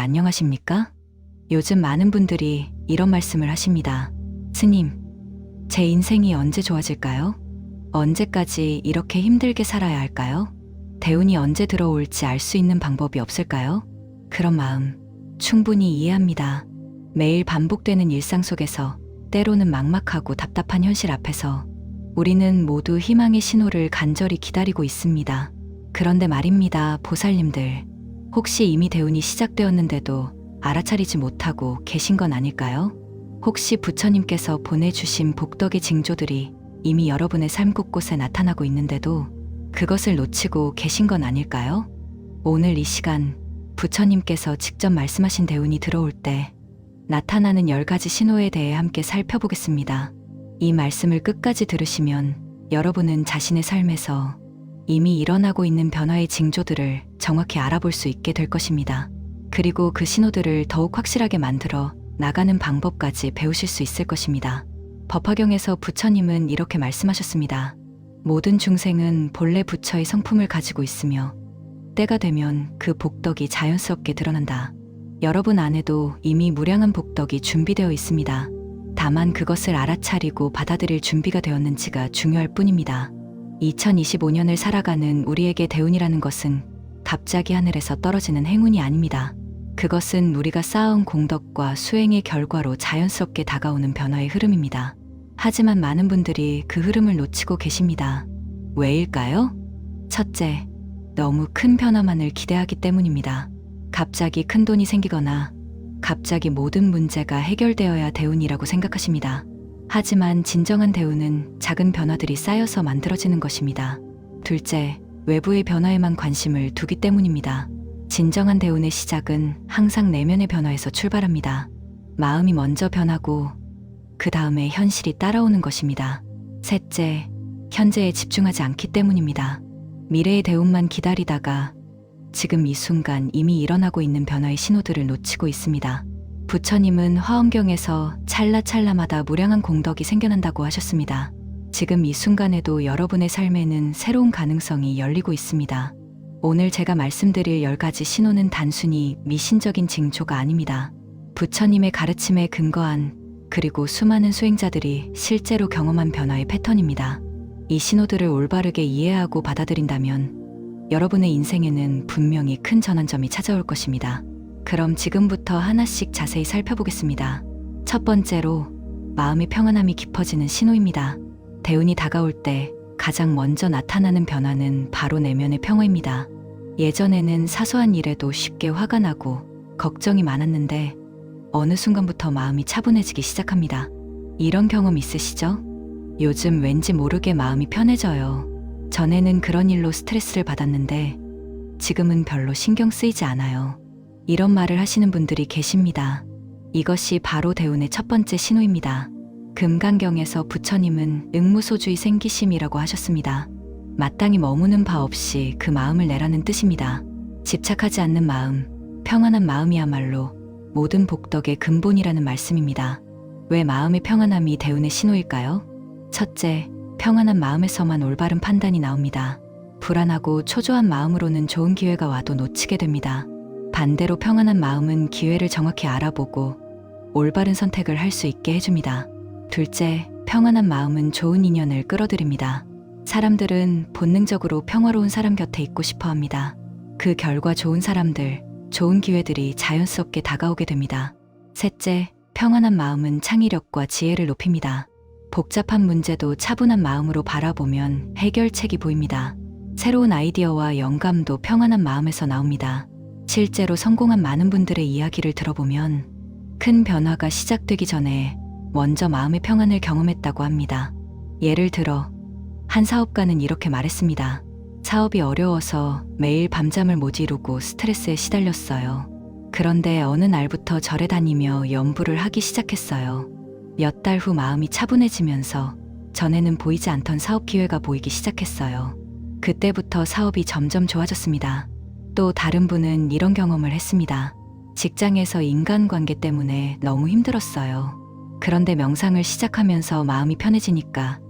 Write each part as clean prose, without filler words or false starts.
안녕하십니까? 요즘 많은 분들이 이런 말씀을 하십니다. 스님, 제 인생이 언제 좋아질까요? 언제까지 이렇게 힘들게 살아야 할까요? 대운이 언제 들어올지 알 수 있는 방법이 없을까요? 그런 마음 충분히 이해합니다. 매일 반복되는 일상 속에서 때로는 막막하고 답답한 현실 앞에서 우리는 모두 희망의 신호를 간절히 기다리고 있습니다. 그런데 말입니다, 보살님들. 혹시 이미 대운이 시작되었는데도 알아차리지 못하고 계신 건 아닐까요? 혹시 부처님께서 보내주신 복덕의 징조들이 이미 여러분의 삶 곳곳에 나타나고 있는데도 그것을 놓치고 계신 건 아닐까요? 오늘 이 시간 부처님께서 직접 말씀하신 대운이 들어올 때 나타나는 10가지 신호에 대해 함께 살펴보겠습니다. 이 말씀을 끝까지 들으시면 여러분은 자신의 삶에서 이미 일어나고 있는 변화의 징조들을 정확히 알아볼 수 있게 될 것입니다. 그리고 그 신호들을 더욱 확실하게 만들어 나가는 방법까지 배우실 수 있을 것입니다. 법화경에서 부처님은 이렇게 말씀하셨습니다. 모든 중생은 본래 부처의 성품을 가지고 있으며 때가 되면 그 복덕이 자연스럽게 드러난다. 여러분 안에도 이미 무량한 복덕이 준비되어 있습니다. 다만 그것을 알아차리고 받아들일 준비가 되었는지가 중요할 뿐입니다. 2025년을 살아가는 우리에게 대운이라는 것은 갑자기 하늘에서 떨어지는 행운이 아닙니다. 그것은 우리가 쌓아온 공덕과 수행의 결과로 자연스럽게 다가오는 변화의 흐름입니다. 하지만 많은 분들이 그 흐름을 놓치고 계십니다. 왜일까요? 첫째, 너무 큰 변화만을 기대하기 때문입니다. 갑자기 큰 돈이 생기거나 갑자기 모든 문제가 해결되어야 대운이라고 생각하십니다. 하지만 진정한 대운은 작은 변화들이 쌓여서 만들어지는 것입니다. 둘째, 외부의 변화에만 관심을 두기 때문입니다. 진정한 대운의 시작은 항상 내면의 변화에서 출발합니다. 마음이 먼저 변하고 그 다음에 현실이 따라오는 것입니다. 셋째, 현재에 집중하지 않기 때문입니다. 미래의 대운만 기다리다가 지금 이 순간 이미 일어나고 있는 변화의 신호들을 놓치고 있습니다. 부처님은 화엄경에서 찰나찰나마다 무량한 공덕이 생겨난다고 하셨습니다. 지금 이 순간에도 여러분의 삶에는 새로운 가능성이 열리고 있습니다. 오늘 제가 말씀드릴 10가지 신호는 단순히 미신적인 징조가 아닙니다. 부처님의 가르침에 근거한 그리고 수많은 수행자들이 실제로 경험한 변화의 패턴입니다. 이 신호들을 올바르게 이해하고 받아들인다면 여러분의 인생에는 분명히 큰 전환점이 찾아올 것입니다. 그럼 지금부터 하나씩 자세히 살펴보겠습니다. 첫 번째로, 마음의 평안함이 깊어지는 신호입니다. 대운이 다가올 때 가장 먼저 나타나는 변화는 바로 내면의 평화입니다. 예전에는 사소한 일에도 쉽게 화가 나고 걱정이 많았는데 어느 순간부터 마음이 차분해지기 시작합니다. 이런 경험 있으시죠? 요즘 왠지 모르게 마음이 편해져요. 전에는 그런 일로 스트레스를 받았는데 지금은 별로 신경 쓰이지 않아요. 이런 말을 하시는 분들이 계십니다. 이것이 바로 대운의 첫 번째 신호입니다. 금강경에서 부처님은 응무소주의 생기심이라고 하셨습니다. 마땅히 머무는 바 없이 그 마음을 내라는 뜻입니다. 집착하지 않는 마음, 평안한 마음이야말로 모든 복덕의 근본이라는 말씀입니다. 왜 마음의 평안함이 대운의 신호일까요? 첫째, 평안한 마음에서만 올바른 판단이 나옵니다. 불안하고 초조한 마음으로는 좋은 기회가 와도 놓치게 됩니다. 반대로 평안한 마음은 기회를 정확히 알아보고 올바른 선택을 할 수 있게 해줍니다. 둘째, 평안한 마음은 좋은 인연을 끌어들입니다. 사람들은 본능적으로 평화로운 사람 곁에 있고 싶어 합니다. 그 결과 좋은 사람들, 좋은 기회들이 자연스럽게 다가오게 됩니다. 셋째, 평안한 마음은 창의력과 지혜를 높입니다. 복잡한 문제도 차분한 마음으로 바라보면 해결책이 보입니다. 새로운 아이디어와 영감도 평안한 마음에서 나옵니다. 실제로 성공한 많은 분들의 이야기를 들어보면 큰 변화가 시작되기 전에 먼저 마음의 평안을 경험했다고 합니다. 예를 들어 한 사업가는 이렇게 말했습니다. 사업이 어려워서 매일 밤잠을 못 이루고 스트레스에 시달렸어요. 그런데 어느 날부터 절에 다니며 염불을 하기 시작했어요. 몇 달 후 마음이 차분해지면서 전에는 보이지 않던 사업 기회가 보이기 시작했어요. 그때부터 사업이 점점 좋아졌습니다. 또 다른 분은 이런 경험을 했습니다. 직장에서 인간관계 때문에 너무 힘들었어요. 그런데 명상을 시작하면서 마음이 편해지니까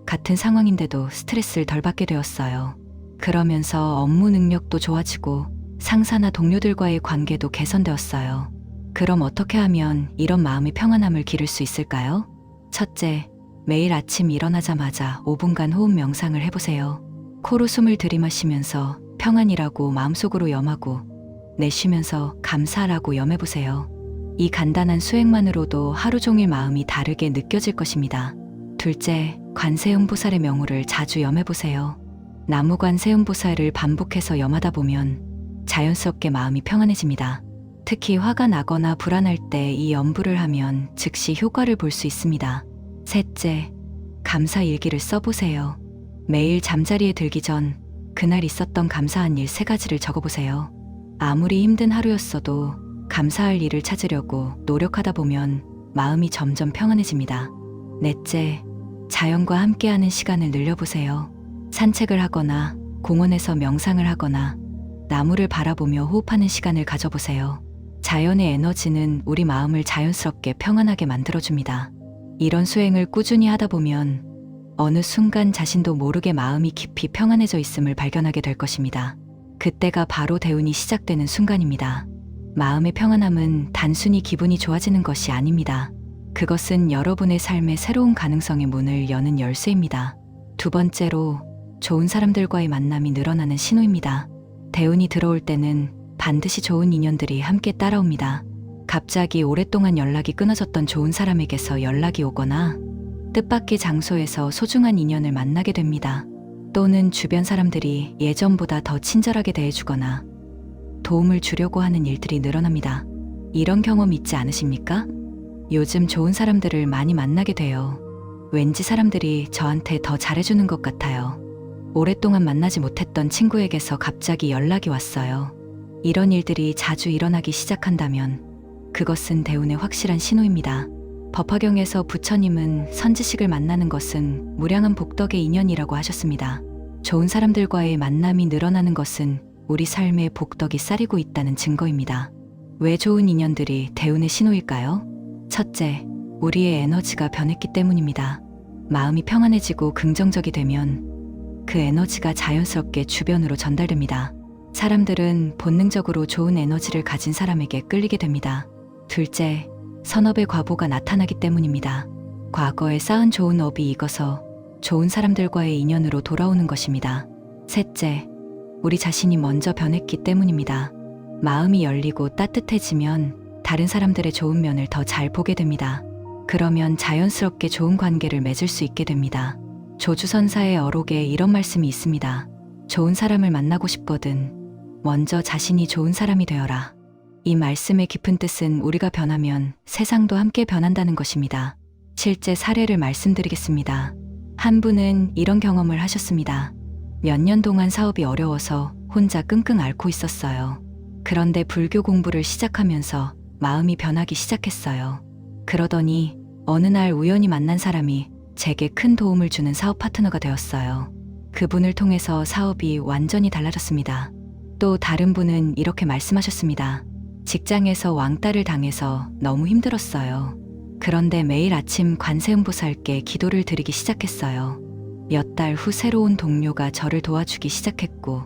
같은 상황인데도 스트레스를 덜 받게 되었어요. 그러면서 업무 능력도 좋아지고 상사나 동료들과의 관계도 개선되었어요. 그럼 어떻게 하면 이런 마음의 평안함을 기를 수 있을까요? 첫째, 매일 아침 일어나자마자 5분간 호흡 명상을 해보세요. 코로 숨을 들이마시면서 평안이라고 마음속으로 염하고 내쉬면서 감사라고 염해보세요. 이 간단한 수행만으로도 하루 종일 마음이 다르게 느껴질 것입니다. 둘째, 관세음보살의 명호를 자주 염해보세요. 나무 관세음보살을 반복해서 염하다 보면 자연스럽게 마음이 평안해집니다. 특히 화가 나거나 불안할 때 이 염불을 하면 즉시 효과를 볼 수 있습니다. 셋째, 감사 일기를 써보세요. 매일 잠자리에 들기 전 그날 있었던 감사한 일 3가지를 적어보세요. 아무리 힘든 하루였어도 감사할 일을 찾으려고 노력하다 보면 마음이 점점 평안해집니다. 넷째, 자연과 함께하는 시간을 늘려보세요. 산책을 하거나 공원에서 명상을 하거나 나무를 바라보며 호흡하는 시간을 가져보세요. 자연의 에너지는 우리 마음을 자연스럽게 평안하게 만들어줍니다. 이런 수행을 꾸준히 하다 보면 어느 순간 자신도 모르게 마음이 깊이 평안해져 있음을 발견하게 될 것입니다. 그때가 바로 대운이 시작되는 순간입니다. 마음의 평안함은 단순히 기분이 좋아지는 것이 아닙니다. 그것은 여러분의 삶의 새로운 가능성의 문을 여는 열쇠입니다. 두 번째로, 좋은 사람들과의 만남이 늘어나는 신호입니다. 대운이 들어올 때는 반드시 좋은 인연들이 함께 따라옵니다. 갑자기 오랫동안 연락이 끊어졌던 좋은 사람에게서 연락이 오거나 뜻밖의 장소에서 소중한 인연을 만나게 됩니다. 또는 주변 사람들이 예전보다 더 친절하게 대해주거나 도움을 주려고 하는 일들이 늘어납니다. 이런 경험 있지 않으십니까? 요즘 좋은 사람들을 많이 만나게 돼요. 왠지 사람들이 저한테 더 잘해주는 것 같아요. 오랫동안 만나지 못했던 친구에게서 갑자기 연락이 왔어요. 이런 일들이 자주 일어나기 시작한다면 그것은 대운의 확실한 신호입니다. 법화경에서 부처님은 선지식을 만나는 것은 무량한 복덕의 인연이라고 하셨습니다. 좋은 사람들과의 만남이 늘어나는 것은 우리 삶에 복덕이 쌓이고 있다는 증거입니다. 왜 좋은 인연들이 대운의 신호일까요? 첫째, 우리의 에너지가 변했기 때문입니다. 마음이 평안해지고 긍정적이 되면 그 에너지가 자연스럽게 주변으로 전달됩니다. 사람들은 본능적으로 좋은 에너지를 가진 사람에게 끌리게 됩니다. 둘째, 선업의 과보가 나타나기 때문입니다. 과거에 쌓은 좋은 업이 익어서 좋은 사람들과의 인연으로 돌아오는 것입니다. 셋째, 우리 자신이 먼저 변했기 때문입니다. 마음이 열리고 따뜻해지면 다른 사람들의 좋은 면을 더 잘 보게 됩니다. 그러면 자연스럽게 좋은 관계를 맺을 수 있게 됩니다. 조주선사의 어록에 이런 말씀이 있습니다. 좋은 사람을 만나고 싶거든 먼저 자신이 좋은 사람이 되어라. 이 말씀의 깊은 뜻은 우리가 변하면 세상도 함께 변한다는 것입니다. 실제 사례를 말씀드리겠습니다. 한 분은 이런 경험을 하셨습니다. 몇 년 동안 사업이 어려워서 혼자 끙끙 앓고 있었어요. 그런데 불교 공부를 시작하면서 마음이 변하기 시작했어요. 그러더니 어느 날 우연히 만난 사람이 제게 큰 도움을 주는 사업 파트너가 되었어요. 그분을 통해서 사업이 완전히 달라졌습니다. 또 다른 분은 이렇게 말씀하셨습니다. 직장에서 왕따를 당해서 너무 힘들었어요. 그런데 매일 아침 관세음보살께 기도를 드리기 시작했어요. 몇 달 후 새로운 동료가 저를 도와주기 시작했고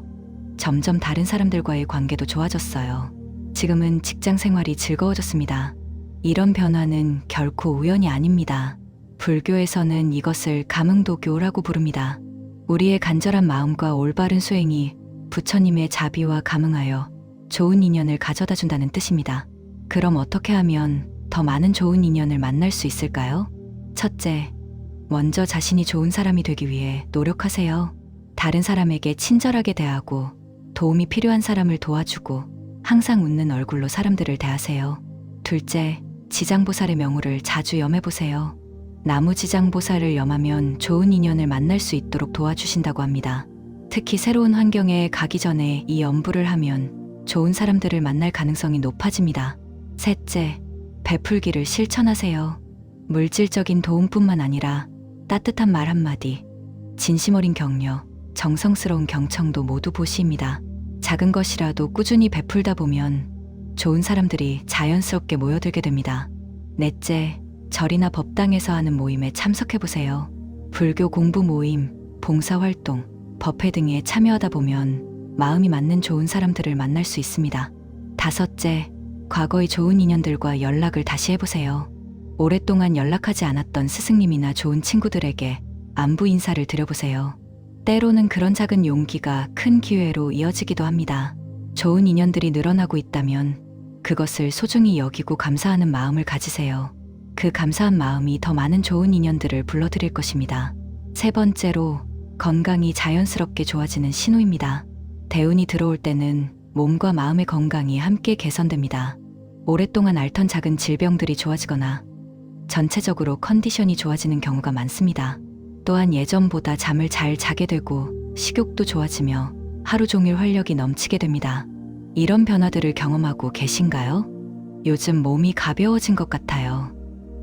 점점 다른 사람들과의 관계도 좋아졌어요. 지금은 직장 생활이 즐거워졌습니다. 이런 변화는 결코 우연이 아닙니다. 불교에서는 이것을 감응도교라고 부릅니다. 우리의 간절한 마음과 올바른 수행이 부처님의 자비와 감응하여 좋은 인연을 가져다 준다는 뜻입니다. 그럼 어떻게 하면 더 많은 좋은 인연을 만날 수 있을까요? 첫째, 먼저 자신이 좋은 사람이 되기 위해 노력하세요. 다른 사람에게 친절하게 대하고 도움이 필요한 사람을 도와주고 항상 웃는 얼굴로 사람들을 대하세요. 둘째, 지장보살의 명호를 자주 염해보세요. 나무 지장보살을 염하면 좋은 인연을 만날 수 있도록 도와주신다고 합니다. 특히 새로운 환경에 가기 전에 이 염불을 하면 좋은 사람들을 만날 가능성이 높아집니다. 셋째, 베풀기를 실천하세요. 물질적인 도움뿐만 아니라 따뜻한 말 한마디, 진심 어린 격려, 정성스러운 경청도 모두 보시입니다. 작은 것이라도 꾸준히 베풀다 보면 좋은 사람들이 자연스럽게 모여들게 됩니다. 넷째, 절이나 법당에서 하는 모임에 참석해보세요. 불교 공부 모임, 봉사활동, 법회 등에 참여하다 보면 마음이 맞는 좋은 사람들을 만날 수 있습니다. 다섯째, 과거의 좋은 인연들과 연락을 다시 해보세요. 오랫동안 연락하지 않았던 스승님이나 좋은 친구들에게 안부 인사를 드려보세요. 때로는 그런 작은 용기가 큰 기회로 이어지기도 합니다. 좋은 인연들이 늘어나고 있다면 그것을 소중히 여기고 감사하는 마음을 가지세요. 그 감사한 마음이 더 많은 좋은 인연들을 불러들일 것입니다. 세 번째로, 건강이 자연스럽게 좋아지는 신호입니다. 대운이 들어올 때는 몸과 마음의 건강이 함께 개선됩니다. 오랫동안 앓던 작은 질병들이 좋아지거나 전체적으로 컨디션이 좋아지는 경우가 많습니다. 또한 예전보다 잠을 잘 자게 되고 식욕도 좋아지며 하루 종일 활력이 넘치게 됩니다. 이런 변화들을 경험하고 계신가요? 요즘 몸이 가벼워진 것 같아요.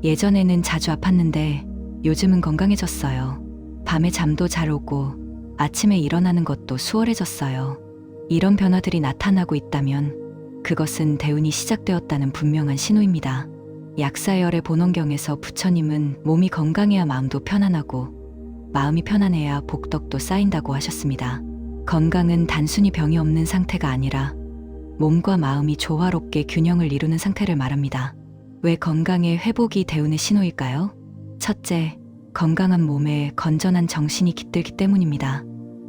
예전에는 자주 아팠는데 요즘은 건강해졌어요. 밤에 잠도 잘 오고 아침에 일어나는 것도 수월해졌어요. 이런 변화들이 나타나고 있다면 그것은 대운이 시작되었다는 분명한 신호입니다. 약사열의 본원경에서 부처님은 몸이 건강해야 마음도 편안하고 마음이 편안해야 복덕도 쌓인다고 하셨습니다. 건강은 단순히 병이 없는 상태가 아니라 몸과 마음이 조화롭게 균형을 이루는 상태를 말합니다. 왜 건강의 회복이 대운의 신호일까요? 첫째, 건강한 몸에 건전한 정신이 깃들기 때문입니다.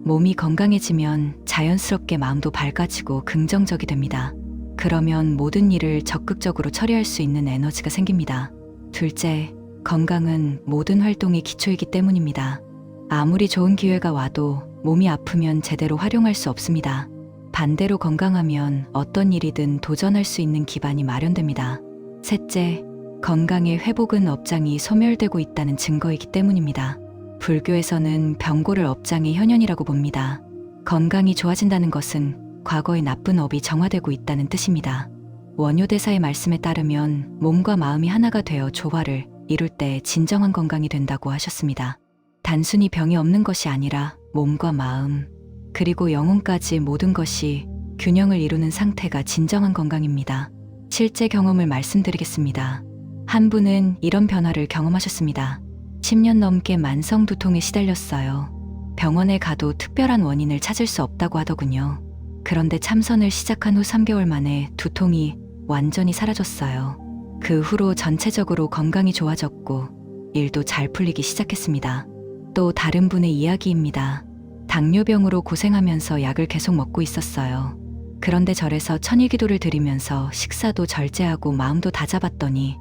몸이 건강해지면 자연스럽게 마음도 밝아지고 긍정적이 됩니다. 그러면 모든 일을 적극적으로 처리할 수 있는 에너지가 생깁니다. 둘째, 건강은 모든 활동의 기초이기 때문입니다. 아무리 좋은 기회가 와도 몸이 아프면 제대로 활용할 수 없습니다. 반대로 건강하면 어떤 일이든 도전할 수 있는 기반이 마련됩니다. 셋째, 건강의 회복은 업장이 소멸되고 있다는 증거이기 때문입니다. 불교에서는 병고를 업장의 현현이라고 봅니다. 건강이 좋아진다는 것은 과거의 나쁜 업이 정화되고 있다는 뜻입니다. 원효대사의 말씀에 따르면 몸과 마음이 하나가 되어 조화를 이룰 때 진정한 건강이 된다고 하셨습니다. 단순히 병이 없는 것이 아니라 몸과 마음, 그리고 영혼까지 모든 것이 균형을 이루는 상태가 진정한 건강입니다. 실제 경험을 말씀드리겠습니다. 한 분은 이런 변화를 경험하셨습니다. 10년 넘게 만성 두통에 시달렸어요. 병원에 가도 특별한 원인을 찾을 수 없다고 하더군요. 그런데 참선을 시작한 후 3개월 만에 두통이 완전히 사라졌어요. 그 후로 전체적으로 건강이 좋아졌고 일도 잘 풀리기 시작했습니다. 또 다른 분의 이야기입니다. 당뇨병으로 고생하면서 약을 계속 먹고 있었어요. 그런데 절에서 천일기도를 드리면서 식사도 절제하고 마음도 다잡았더니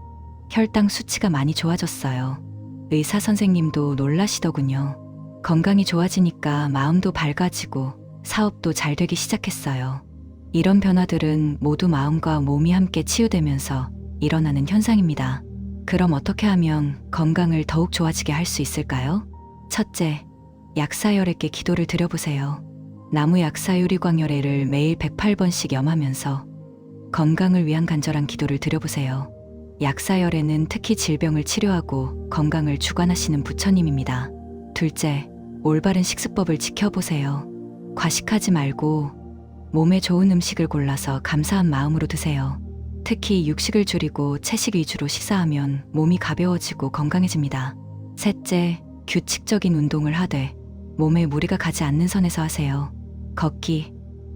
혈당 수치가 많이 좋아졌어요. 의사 선생님도 놀라시더군요. 건강이 좋아지니까 마음도 밝아지고 사업도 잘 되기 시작했어요. 이런 변화들은 모두 마음과 몸이 함께 치유되면서 일어나는 현상입니다. 그럼 어떻게 하면 건강을 더욱 좋아지게 할 수 있을까요? 첫째, 약사열에게 기도를 드려보세요. 나무 약사유리광열애를 매일 108번씩 염하면서 건강을 위한 간절한 기도를 드려보세요. 약사열애는 특히 질병을 치료하고 건강을 주관하시는 부처님입니다. 둘째, 올바른 식습법을 지켜보세요. 과식하지 말고 몸에 좋은 음식을 골라서 감사한 마음으로 드세요. 특히 육식을 줄이고 채식 위주로 식사하면 몸이 가벼워지고 건강해집니다. 셋째, 규칙적인 운동을 하되 몸에 무리가 가지 않는 선에서 하세요. 걷기,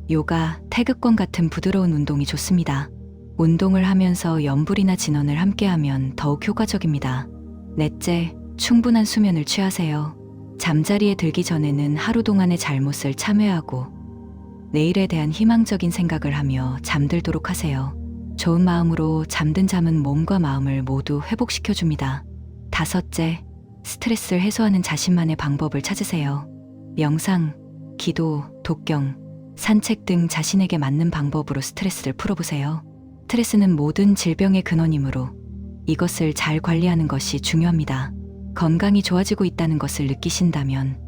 요가, 태극권 같은 부드러운 운동이 좋습니다. 운동을 하면서 염불이나 진원을 함께하면 더욱 효과적입니다. 넷째, 충분한 수면을 취하세요. 잠자리에 들기 전에는 하루 동안의 잘못을 참회하고 내일에 대한 희망적인 생각을 하며 잠들도록 하세요. 좋은 마음으로 잠든 잠은 몸과 마음을 모두 회복시켜줍니다. 다섯째, 스트레스를 해소하는 자신만의 방법을 찾으세요. 명상, 기도, 독경, 산책 등 자신에게 맞는 방법으로 스트레스를 풀어보세요. 스트레스는 모든 질병의 근원이므로 이것을 잘 관리하는 것이 중요합니다. 건강이 좋아지고 있다는 것을 느끼신다면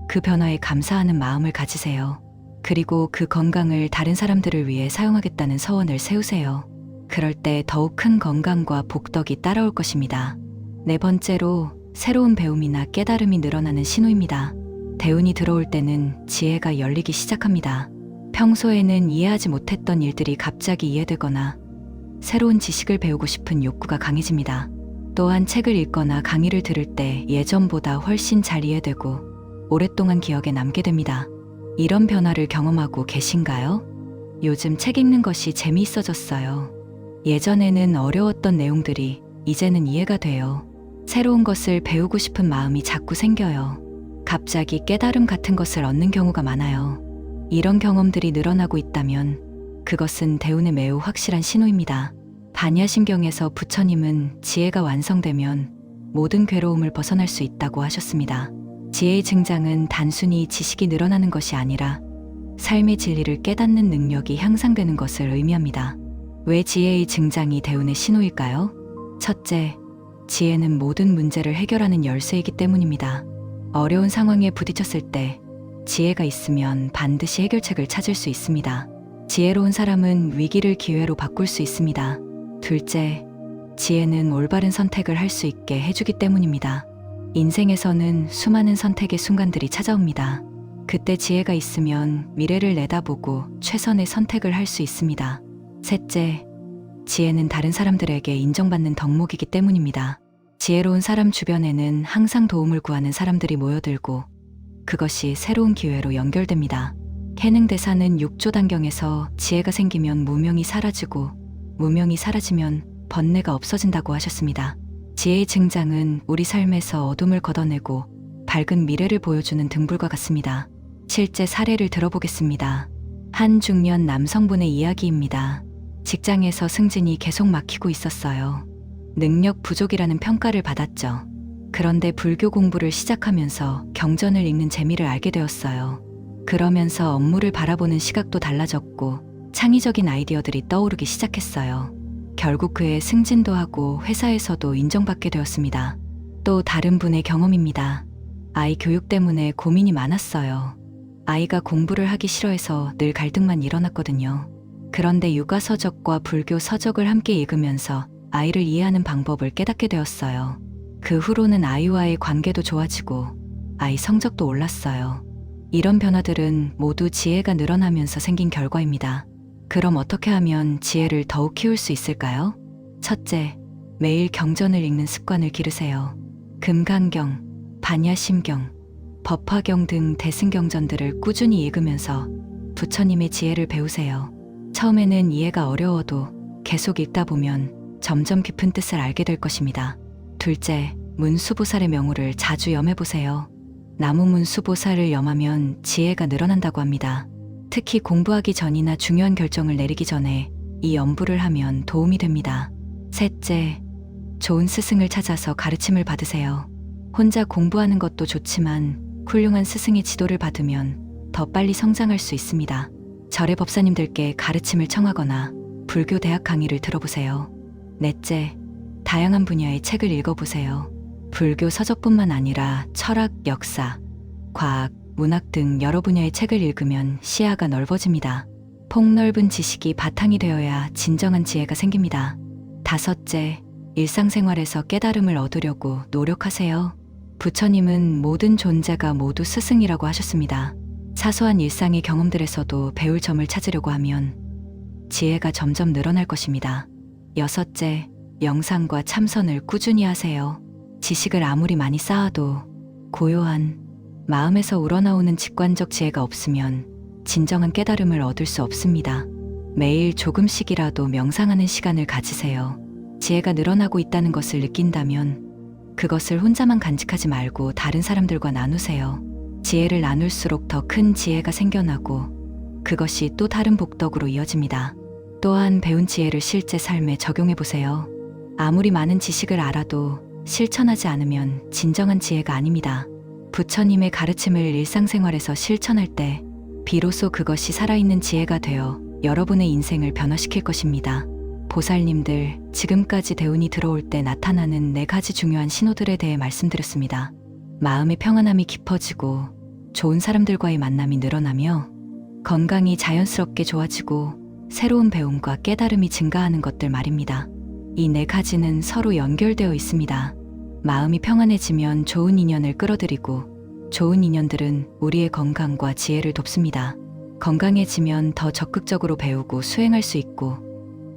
그 변화에 감사하는 마음을 가지세요. 그리고 그 건강을 다른 사람들을 위해 사용하겠다는 서원을 세우세요. 그럴 때 더욱 큰 건강과 복덕이 따라올 것입니다. 네 번째로, 새로운 배움이나 깨달음이 늘어나는 신호입니다. 대운이 들어올 때는 지혜가 열리기 시작합니다. 평소에는 이해하지 못했던 일들이 갑자기 이해되거나 새로운 지식을 배우고 싶은 욕구가 강해집니다. 또한 책을 읽거나 강의를 들을 때 예전보다 훨씬 잘 이해되고 오랫동안 기억에 남게 됩니다. 이런 변화를 경험하고 계신가요? 요즘 책 읽는 것이 재미있어졌어요. 예전에는 어려웠던 내용들이 이제는 이해가 돼요. 새로운 것을 배우고 싶은 마음이 자꾸 생겨요. 갑자기 깨달음 같은 것을 얻는 경우가 많아요. 이런 경험들이 늘어나고 있다면 그것은 대운에 매우 확실한 신호입니다. 반야심경에서 부처님은 지혜가 완성되면 모든 괴로움을 벗어날 수 있다고 하셨습니다. 지혜의 증장은 단순히 지식이 늘어나는 것이 아니라 삶의 진리를 깨닫는 능력이 향상되는 것을 의미합니다. 왜 지혜의 증장이 대운의 신호일까요? 첫째, 지혜는 모든 문제를 해결하는 열쇠이기 때문입니다. 어려운 상황에 부딪혔을 때 지혜가 있으면 반드시 해결책을 찾을 수 있습니다. 지혜로운 사람은 위기를 기회로 바꿀 수 있습니다. 둘째, 지혜는 올바른 선택을 할 수 있게 해주기 때문입니다. 인생에서는 수많은 선택의 순간들이 찾아옵니다. 그때 지혜가 있으면 미래를 내다보고 최선의 선택을 할 수 있습니다. 셋째, 지혜는 다른 사람들에게 인정받는 덕목이기 때문입니다. 지혜로운 사람 주변에는 항상 도움을 구하는 사람들이 모여들고 그것이 새로운 기회로 연결됩니다. 해능대사는 6조단경에서 지혜가 생기면 무명이 사라지고 무명이 사라지면 번뇌가 없어진다고 하셨습니다. 지혜의 증장은 우리 삶에서 어둠을 걷어내고 밝은 미래를 보여주는 등불과 같습니다. 실제 사례를 들어보겠습니다. 한 중년 남성분의 이야기입니다. 직장에서 승진이 계속 막히고 있었어요. 능력 부족이라는 평가를 받았죠. 그런데 불교 공부를 시작하면서 경전을 읽는 재미를 알게 되었어요. 그러면서 업무를 바라보는 시각도 달라졌고 창의적인 아이디어들이 떠오르기 시작했어요. 결국 그의 승진도 하고 회사에서도 인정받게 되었습니다. 또 다른 분의 경험입니다. 아이 교육 때문에 고민이 많았어요. 아이가 공부를 하기 싫어해서 늘 갈등만 일어났거든요. 그런데 육아 서적과 불교 서적을 함께 읽으면서 아이를 이해하는 방법을 깨닫게 되었어요. 그 후로는 아이와의 관계도 좋아지고 아이 성적도 올랐어요. 이런 변화들은 모두 지혜가 늘어나면서 생긴 결과입니다. 그럼 어떻게 하면 지혜를 더욱 키울 수 있을까요? 첫째, 매일 경전을 읽는 습관을 기르세요. 금강경, 반야심경, 법화경 등 대승경전들을 꾸준히 읽으면서 부처님의 지혜를 배우세요. 처음에는 이해가 어려워도 계속 읽다 보면 점점 깊은 뜻을 알게 될 것입니다. 둘째, 문수보살의 명호를 자주 염해보세요. 나무문수보살을 염하면 지혜가 늘어난다고 합니다. 특히 공부하기 전이나 중요한 결정을 내리기 전에 이 염불을 하면 도움이 됩니다. 셋째, 좋은 스승을 찾아서 가르침을 받으세요. 혼자 공부하는 것도 좋지만 훌륭한 스승의 지도를 받으면 더 빨리 성장할 수 있습니다. 절의 법사님들께 가르침을 청하거나 불교 대학 강의를 들어보세요. 넷째, 다양한 분야의 책을 읽어보세요. 불교 서적뿐만 아니라 철학, 역사, 과학, 문학 등 여러 분야의 책을 읽으면 시야가 넓어집니다. 폭넓은 지식이 바탕이 되어야 진정한 지혜가 생깁니다. 다섯째, 일상생활에서 깨달음을 얻으려고 노력하세요. 부처님은 모든 존재가 모두 스승이라고 하셨습니다. 사소한 일상의 경험들에서도 배울 점을 찾으려고 하면 지혜가 점점 늘어날 것입니다. 여섯째, 명상과 참선을 꾸준히 하세요. 지식을 아무리 많이 쌓아도 고요한 마음에서 우러나오는 직관적 지혜가 없으면 진정한 깨달음을 얻을 수 없습니다. 매일 조금씩이라도 명상하는 시간을 가지세요. 지혜가 늘어나고 있다는 것을 느낀다면 그것을 혼자만 간직하지 말고 다른 사람들과 나누세요. 지혜를 나눌수록 더 큰 지혜가 생겨나고 그것이 또 다른 복덕으로 이어집니다. 또한 배운 지혜를 실제 삶에 적용해 보세요. 아무리 많은 지식을 알아도 실천하지 않으면 진정한 지혜가 아닙니다. 부처님의 가르침을 일상생활에서 실천할 때 비로소 그것이 살아있는 지혜가 되어 여러분의 인생을 변화시킬 것입니다. 보살님들, 지금까지 대운이 들어올 때 나타나는 4가지 중요한 신호들에 대해 말씀드렸습니다. 마음의 평안함이 깊어지고 좋은 사람들과의 만남이 늘어나며 건강이 자연스럽게 좋아지고 새로운 배움과 깨달음이 증가하는 것들 말입니다. 이 4가지는 서로 연결되어 있습니다. 마음이 평안해지면 좋은 인연을 끌어들이고 좋은 인연들은 우리의 건강과 지혜를 돕습니다. 건강해지면 더 적극적으로 배우고 수행할 수 있고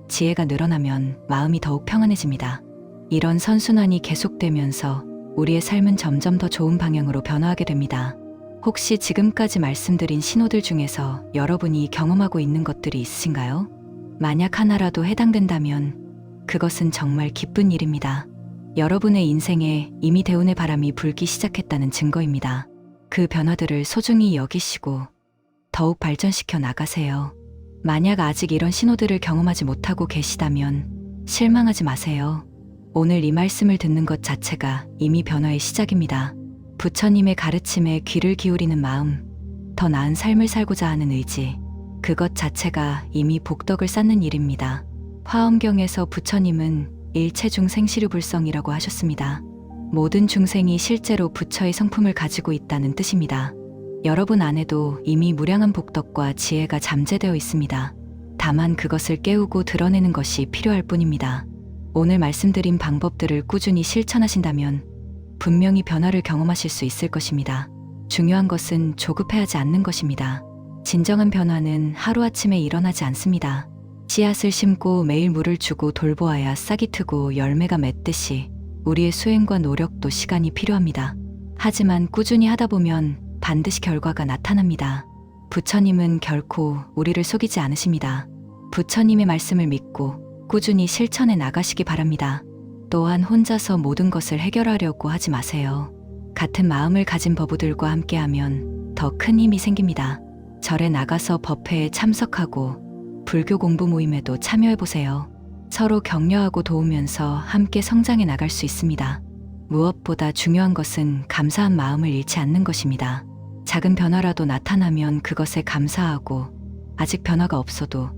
지혜가 늘어나면 마음이 더욱 평안해집니다. 이런 선순환이 계속되면서 우리의 삶은 점점 더 좋은 방향으로 변화하게 됩니다. 혹시 지금까지 말씀드린 신호들 중에서 여러분이 경험하고 있는 것들이 있으신가요? 만약 하나라도 해당된다면 그것은 정말 기쁜 일입니다. 여러분의 인생에 이미 대운의 바람이 불기 시작했다는 증거입니다. 그 변화들을 소중히 여기시고 더욱 발전시켜 나가세요. 만약 아직 이런 신호들을 경험하지 못하고 계시다면 실망하지 마세요. 오늘 이 말씀을 듣는 것 자체가 이미 변화의 시작입니다. 부처님의 가르침에 귀를 기울이는 마음, 더 나은 삶을 살고자 하는 의지, 그것 자체가 이미 복덕을 쌓는 일입니다. 화엄경에서 부처님은 일체 중생 시류불성이라고 하셨습니다. 모든 중생이 실제로 부처의 성품을 가지고 있다는 뜻입니다. 여러분 안에도 이미 무량한 복덕과 지혜가 잠재되어 있습니다. 다만 그것을 깨우고 드러내는 것이 필요할 뿐입니다. 오늘 말씀드린 방법들을 꾸준히 실천하신다면 분명히 변화를 경험하실 수 있을 것입니다. 중요한 것은 조급해하지 않는 것입니다. 진정한 변화는 하루아침에 일어나지 않습니다. 씨앗을 심고 매일 물을 주고 돌보아야 싹이 트고 열매가 맺듯이 우리의 수행과 노력도 시간이 필요합니다. 하지만 꾸준히 하다 보면 반드시 결과가 나타납니다. 부처님은 결코 우리를 속이지 않으십니다. 부처님의 말씀을 믿고 꾸준히 실천해 나가시기 바랍니다. 또한 혼자서 모든 것을 해결하려고 하지 마세요. 같은 마음을 가진 버부들과 함께하면 더 큰 힘이 생깁니다. 절에 나가서 법회에 참석하고 불교 공부 모임에도 참여해보세요. 서로 격려하고 도우면서 함께 성장해 나갈 수 있습니다. 무엇보다 중요한 것은 감사한 마음을 잃지 않는 것입니다. 작은 변화라도 나타나면 그것에 감사하고 아직 변화가 없어도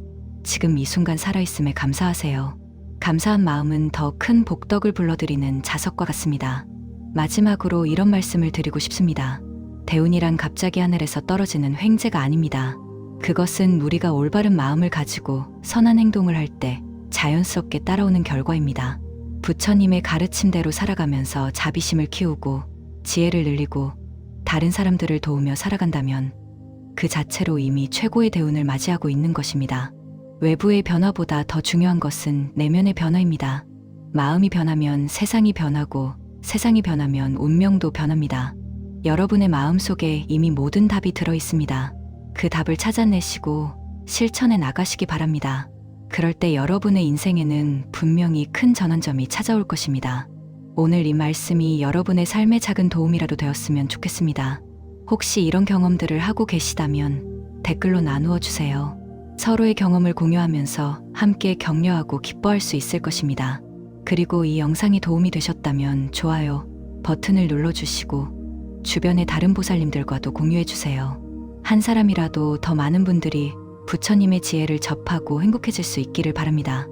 지금 이 순간 살아있음에 감사하세요. 감사한 마음은 더 큰 복덕을 불러들이는 자석과 같습니다. 마지막으로 이런 말씀을 드리고 싶습니다. 대운이란 갑자기 하늘에서 떨어지는 횡재가 아닙니다. 그것은 우리가 올바른 마음을 가지고 선한 행동을 할 때 자연스럽게 따라오는 결과입니다. 부처님의 가르침대로 살아가면서 자비심을 키우고 지혜를 늘리고 다른 사람들을 도우며 살아간다면 그 자체로 이미 최고의 대운을 맞이하고 있는 것입니다. 외부의 변화보다 더 중요한 것은 내면의 변화입니다. 마음이 변하면 세상이 변하고 세상이 변하면 운명도 변합니다. 여러분의 마음 속에 이미 모든 답이 들어 있습니다. 그 답을 찾아내시고 실천해 나가시기 바랍니다. 그럴 때 여러분의 인생에는 분명히 큰 전환점이 찾아올 것입니다. 오늘 이 말씀이 여러분의 삶에 작은 도움이라도 되었으면 좋겠습니다. 혹시 이런 경험들을 하고 계시다면 댓글로 나누어 주세요. 서로의 경험을 공유하면서 함께 격려하고 기뻐할 수 있을 것입니다. 그리고 이 영상이 도움이 되셨다면 좋아요 버튼을 눌러주시고 주변의 다른 보살님들과도 공유해주세요. 한 사람이라도 더 많은 분들이 부처님의 지혜를 접하고 행복해질 수 있기를 바랍니다.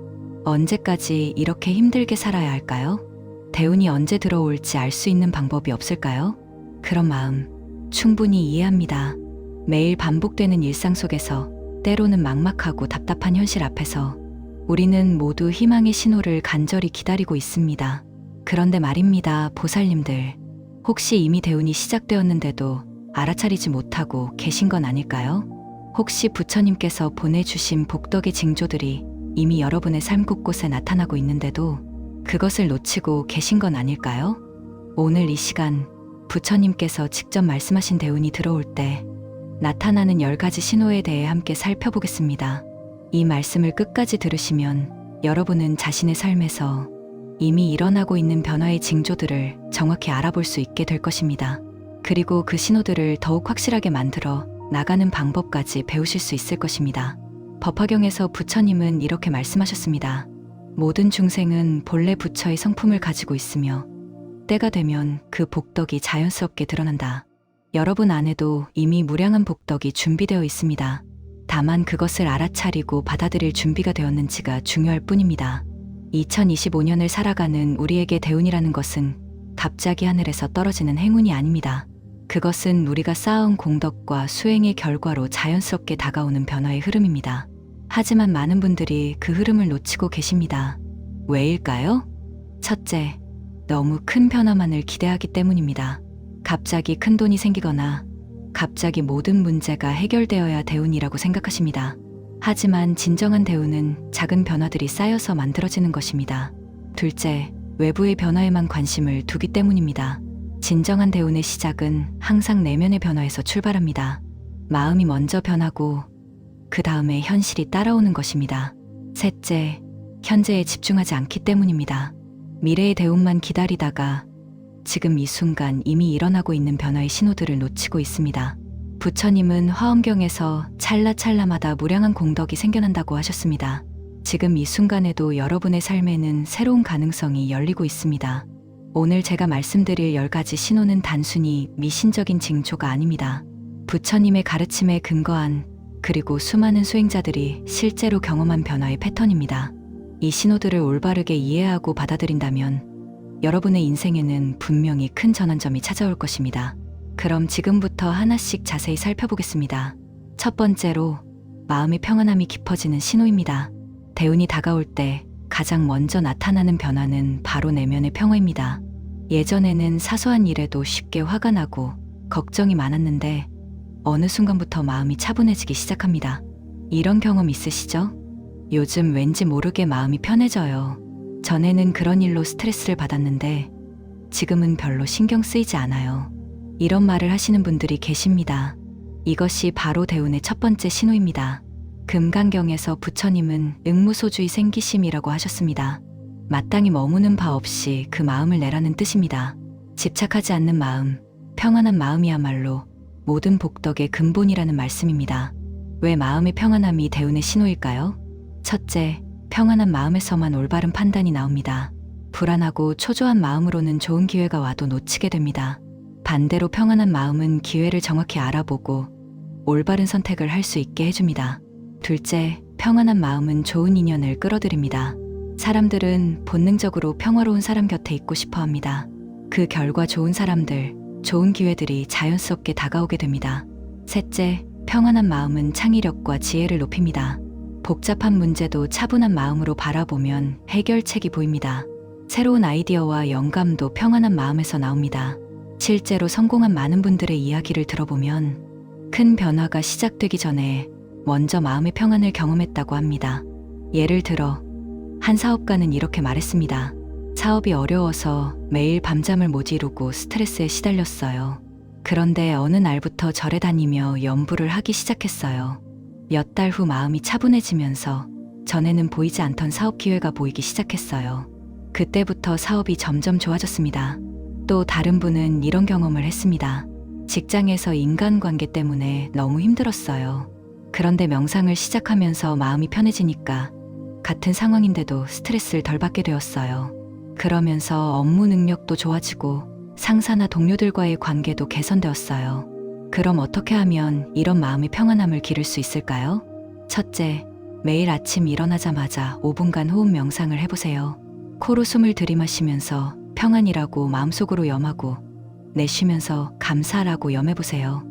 언제까지 이렇게 힘들게 살아야 할까요? 대운이 언제 들어올지 알 수 있는 방법이 없을까요? 그런 마음 충분히 이해합니다. 매일 반복되는 일상 속에서 때로는 막막하고 답답한 현실 앞에서 우리는 모두 희망의 신호를 간절히 기다리고 있습니다. 그런데 말입니다, 보살님들. 혹시 이미 대운이 시작되었는데도 알아차리지 못하고 계신 건 아닐까요? 혹시 부처님께서 보내주신 복덕의 징조들이 이미 여러분의 삶 곳곳에 나타나고 있는데도 그것을 놓치고 계신 건 아닐까요? 오늘 이 시간 부처님께서 직접 말씀하신 대운이 들어올 때 나타나는 10가지 신호에 대해 함께 살펴보겠습니다. 이 말씀을 끝까지 들으시면 여러분은 자신의 삶에서 이미 일어나고 있는 변화의 징조들을 정확히 알아볼 수 있게 될 것입니다. 그리고 그 신호들을 더욱 확실하게 만들어 나가는 방법까지 배우실 수 있을 것입니다. 법화경에서 부처님은 이렇게 말씀하셨습니다. 모든 중생은 본래 부처의 성품을 가지고 있으며 때가 되면 그 복덕이 자연스럽게 드러난다. 여러분 안에도 이미 무량한 복덕이 준비되어 있습니다. 다만 그것을 알아차리고 받아들일 준비가 되었는지가 중요할 뿐입니다. 2025년을 살아가는 우리에게 대운이라는 것은 갑자기 하늘에서 떨어지는 행운이 아닙니다. 그것은 우리가 쌓아온 공덕과 수행의 결과로 자연스럽게 다가오는 변화의 흐름입니다. 하지만 많은 분들이 그 흐름을 놓치고 계십니다. 왜일까요? 첫째, 너무 큰 변화만을 기대하기 때문입니다. 갑자기 큰 돈이 생기거나 갑자기 모든 문제가 해결되어야 대운이라고 생각하십니다. 하지만 진정한 대운은 작은 변화들이 쌓여서 만들어지는 것입니다. 둘째, 외부의 변화에만 관심을 두기 때문입니다. 진정한 대운의 시작은 항상 내면의 변화에서 출발합니다. 마음이 먼저 변하고 그 다음에 현실이 따라오는 것입니다. 셋째, 현재에 집중하지 않기 때문입니다. 미래의 대운만 기다리다가 지금 이 순간 이미 일어나고 있는 변화의 신호들을 놓치고 있습니다. 부처님은 화엄경에서 찰나찰나마다 무량한 공덕이 생겨난다고 하셨습니다. 지금 이 순간에도 여러분의 삶에는 새로운 가능성이 열리고 있습니다. 오늘 제가 말씀드릴 10가지 신호는 단순히 미신적인 징조가 아닙니다. 부처님의 가르침에 근거한 그리고 수많은 수행자들이 실제로 경험한 변화의 패턴입니다. 이 신호들을 올바르게 이해하고 받아들인다면 여러분의 인생에는 분명히 큰 전환점이 찾아올 것입니다. 그럼 지금부터 하나씩 자세히 살펴보겠습니다. 첫 번째로, 마음의 평안함이 깊어지는 신호입니다. 대운이 다가올 때 가장 먼저 나타나는 변화는 바로 내면의 평화입니다. 예전에는 사소한 일에도 쉽게 화가 나고 걱정이 많았는데 어느 순간부터 마음이 차분해지기 시작합니다. 이런 경험 있으시죠? 요즘 왠지 모르게 마음이 편해져요. 전에는 그런 일로 스트레스를 받았는데 지금은 별로 신경 쓰이지 않아요. 이런 말을 하시는 분들이 계십니다. 이것이 바로 대운의 첫 번째 신호입니다. 금강경에서 부처님은 응무소주의 생기심이라고 하셨습니다. 마땅히 머무는 바 없이 그 마음을 내라는 뜻입니다. 집착하지 않는 마음, 평안한 마음이야말로 모든 복덕의 근본이라는 말씀입니다. 왜 마음의 평안함이 대운의 신호일까요? 첫째, 평안한 마음에서만 올바른 판단이 나옵니다. 불안하고 초조한 마음으로는 좋은 기회가 와도 놓치게 됩니다. 반대로 평안한 마음은 기회를 정확히 알아보고 올바른 선택을 할 수 있게 해줍니다. 둘째, 평안한 마음은 좋은 인연을 끌어들입니다. 사람들은 본능적으로 평화로운 사람 곁에 있고 싶어 합니다. 그 결과 좋은 사람들, 좋은 기회들이 자연스럽게 다가오게 됩니다. 셋째, 평안한 마음은 창의력과 지혜를 높입니다. 복잡한 문제도 차분한 마음으로 바라보면 해결책이 보입니다. 새로운 아이디어와 영감도 평안한 마음에서 나옵니다. 실제로 성공한 많은 분들의 이야기를 들어보면 큰 변화가 시작되기 전에 먼저 마음의 평안을 경험했다고 합니다. 예를 들어 한 사업가는 이렇게 말했습니다. 사업이 어려워서 매일 밤잠을 못 이루고 스트레스에 시달렸어요. 그런데 어느 날부터 절에 다니며 염불을 하기 시작했어요. 몇 달 후 마음이 차분해지면서 전에는 보이지 않던 사업 기회가 보이기 시작했어요. 그때부터 사업이 점점 좋아졌습니다. 또 다른 분은 이런 경험을 했습니다. 직장에서 인간관계 때문에 너무 힘들었어요. 그런데 명상을 시작하면서 마음이 편해지니까 같은 상황인데도 스트레스를 덜 받게 되었어요. 그러면서 업무 능력도 좋아지고 상사나 동료들과의 관계도 개선되었어요. 그럼 어떻게 하면 이런 마음의 평안함을 기를 수 있을까요? 첫째, 매일 아침 일어나자마자 5분간 호흡 명상을 해보세요. 코로 숨을 들이마시면서 평안이라고 마음속으로 염하고 내쉬면서 감사라고 염해보세요.